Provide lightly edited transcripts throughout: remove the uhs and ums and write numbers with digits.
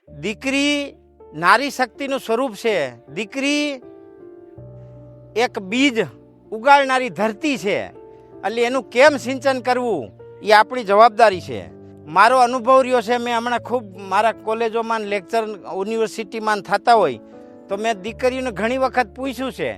દીકરી નારી શક્તિનું સ્વરૂપ છે. દીકરી એક બીજ ઉગાડનારી ધરતી છે. એટલે એનું કેમ સિંચન કરવું એ આપણી જવાબદારી છે. મારો અનુભવ રહ્યો છે. મેં હમણાં ખૂબ મારા કોલેજોમાં લેક્ચર યુનિવર્સિટીમાં થતા હોય તો મેં દીકરીઓને ઘણી વખત પૂછ્યું છે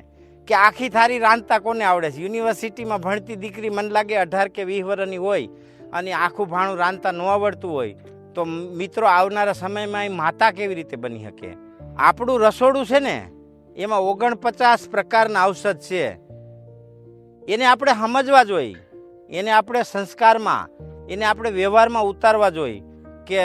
કે આખી થારી રાંધતા કોને આવડે છે. યુનિવર્સિટીમાં ભણતી દીકરી મને લાગે 18 કે 20 વર્ષની હોય અને આખું ભાણું રાંધતા ન આવડતું હોય તો મિત્રો આવનારા સમયમાં એ માતા કેવી રીતે બની શકે. આપણું રસોડું છે ને એમાં 49 પ્રકારના ઔષધ છે. એને આપણે સમજવા જોઈએ. એને આપણે સંસ્કારમાં, એને આપણે વ્યવહારમાં ઉતારવા જોઈએ કે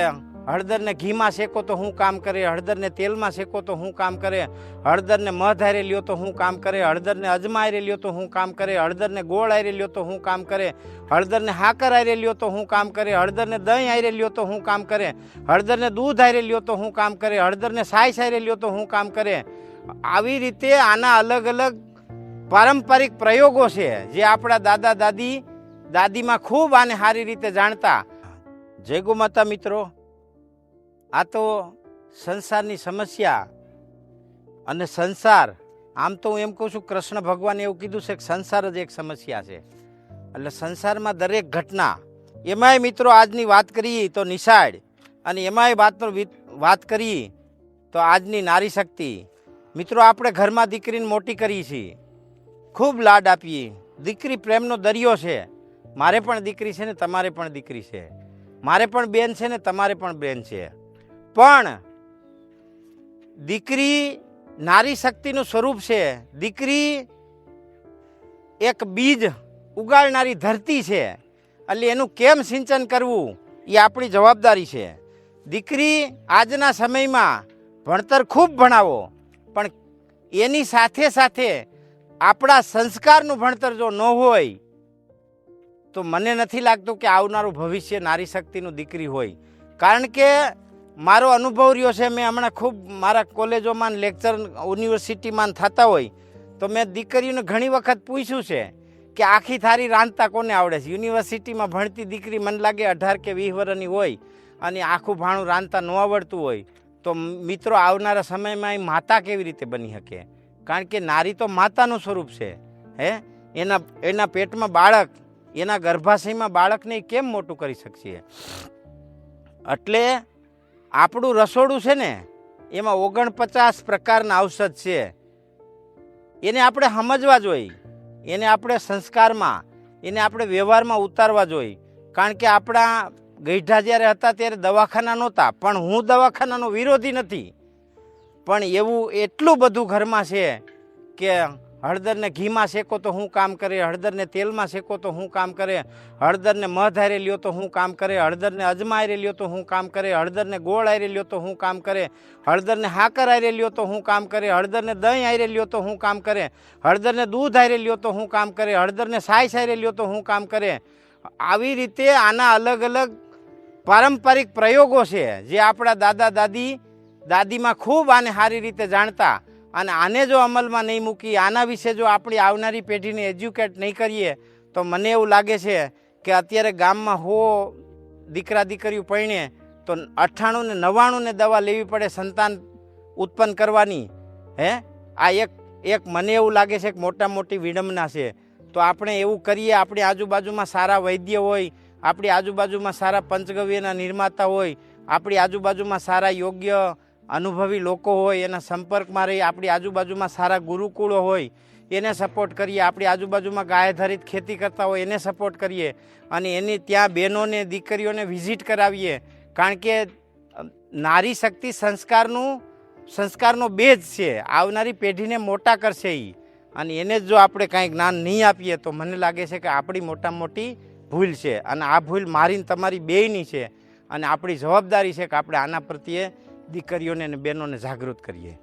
હળદરને ઘીમાં શેકો તો શું કામ કરે, હળદરને તેલમાં શેકો તો શું કામ કરે, હળદરને મધ હારે લ્યો તો શું કામ કરે, હળદરને અજમા હારે લ્યો તો શું કામ કરે, હળદરને ગોળ હારે લ્યો તો શું કામ કરે, હળદરને હાકર હારે લ્યો તો શું કામ કરે, હળદરને દહીં હારે લ્યો તો શું કામ કરે, હળદરને દૂધ હારે લ્યો તો શું કામ કરે, હળદરને સાય હારે લ્યો તો શું કામ કરે. આવી રીતે આના અલગ અલગ પારંપરિક પ્રયોગો છે જે આપણા દાદા દાદીમાં ખૂબ આને સારી રીતે જાણતા. જય ગો માતા મિત્રો. આ તો સંસારની સમસ્યા અને સંસાર, આમ તો હું એમ કહું છું કૃષ્ણ ભગવાને એવું કીધું છે કે સંસાર જ એક સમસ્યા છે. એટલે સંસારમાં દરેક ઘટના, એમાંય મિત્રો આજની વાત કરીએ તો નિશાળ, અને એમાંય વાત કરીએ તો આજની નારી શક્તિ. મિત્રો આપણે ઘરમાં દીકરીને મોટી કરી છીએ, ખૂબ લાડ આપીએ. દીકરી પ્રેમનો દરિયો છે. મારે પણ દીકરી છે ને તમારે પણ દીકરી છે, મારે પણ બેન છે ને તમારે પણ બેન છે. પણ દીકરી નારી શક્તિનું સ્વરૂપ છે. દીકરી એક બીજ ઉગાડનારી ધરતી છે. એટલે એનું કેમ સિંચન કરવું એ આપણી જવાબદારી છે. દીકરી આજના સમયમાં ભણતર ખૂબ ભણાવો, પણ એની સાથે સાથે આપણા સંસ્કારનું ભણતર જો ન હોય તો મને નથી લાગતું કે આવનારું ભવિષ્ય નારી શક્તિનું દીકરી હોય. કારણ કે મારો અનુભવ રહ્યો છે. મેં હમણાં ખૂબ મારા કોલેજોમાં લેક્ચર યુનિવર્સિટીમાં થતા હોય તો મેં દીકરીઓને ઘણી વખત પૂછ્યું છે કે આખી થારી રાંધતા કોને આવડે છે. યુનિવર્સિટીમાં ભણતી દીકરી મને લાગે 18 કે 20 વર્ષની હોય અને આખું ભાણું રાંધતા ન આવડતું હોય તો મિત્રો આવનારા સમયમાં એ માતા કેવી રીતે બની શકે. કારણ કે નારી તો માતાનું સ્વરૂપ છે. એના પેટમાં બાળક, એના ગર્ભાશયમાં બાળકને કેમ મોટું કરી શકશે. એટલે આપણું રસોડું છે ને એમાં 49 પ્રકારના ઔષધ છે. એને આપણે સમજવા જોઈએ. એને આપણે સંસ્કારમાં, એને આપણે વ્યવહારમાં ઉતારવા જોઈએ. કારણ કે આપણા ગઈઢા જ્યારે હતા ત્યારે દવાખાના નહોતા. પણ હું દવાખાનાનો વિરોધી નથી, પણ એવું એટલું બધું ઘરમાં છે કે હળદરને ઘીમાં શેકો તો શું કામ કરે, હળદરને તેલમાં શેકો તો શું કામ કરે, હળદરને મધ હારે લ્યો તો શું કામ કરે, હળદરને અજમા હારે લ્યો તો શું કામ કરે, હળદરને ગોળ હારે લ્યો તો શું કામ કરે, હળદરને હાકર હારે લ્યો તો શું કામ કરે, હળદરને દહીં હારે લ્યો તો શું કામ કરે, હળદરને દૂધ હારે લ્યો તો શું કામ કરે, હળદરને સાય હારે લ્યો તો શું કામ કરે. આવી રીતે આના અલગ અલગ પારંપરિક પ્રયોગો છે જે આપણા દાદા દાદીમાં ખૂબ આને સારી રીતે જાણતા. અને આને જો અમલમાં નહીં મૂકી, આના વિશે જો આપણી આવનારી પેઢીને એજ્યુકેટ નહીં કરીએ તો મને એવું લાગે છે કે અત્યારે ગામમાં દીકરા દીકરીઓ પરણે તો 98 ને 99 ને દવા લેવી પડે સંતાન ઉત્પન્ન કરવાની. આ એક મને એવું લાગે છે કે મોટા મોટી વિડંબના છે. તો આપણે એવું કરીએ, આપણી આજુબાજુમાં સારા વૈદ્ય હોય, આપણી આજુબાજુમાં સારા પંચગવ્યના નિર્માતા હોય, આપણી આજુબાજુમાં સારા યોગ્ય અનુભવી લોકો હોય, એના સંપર્કમાં રહી, આપણી આજુબાજુમાં સારા ગુરુકુળો હોય એને સપોર્ટ કરીએ, આપણી આજુબાજુમાં ગાયધારિત ખેતી કરતા હોય એને સપોર્ટ કરીએ, અને એની ત્યાં બહેનોને દીકરીઓને વિઝિટ કરાવીએ. કારણ કે નારી શક્તિ સંસ્કારનો બેઝ છે. આવનારી પેઢીને મોટા કરશે એ, અને એને જ જો આપણે કાંઈ જ્ઞાન નહીં આપીએ તો મને લાગે છે કે આપણી મોટામાં મોટી ભૂલ છે. અને આ ભૂલ મારી ને તમારી બેયની છે, અને આપણી જવાબદારી છે કે આપણે આના પ્રત્યે દીકરીઓને અને બહેનોને જાગૃત કરીએ.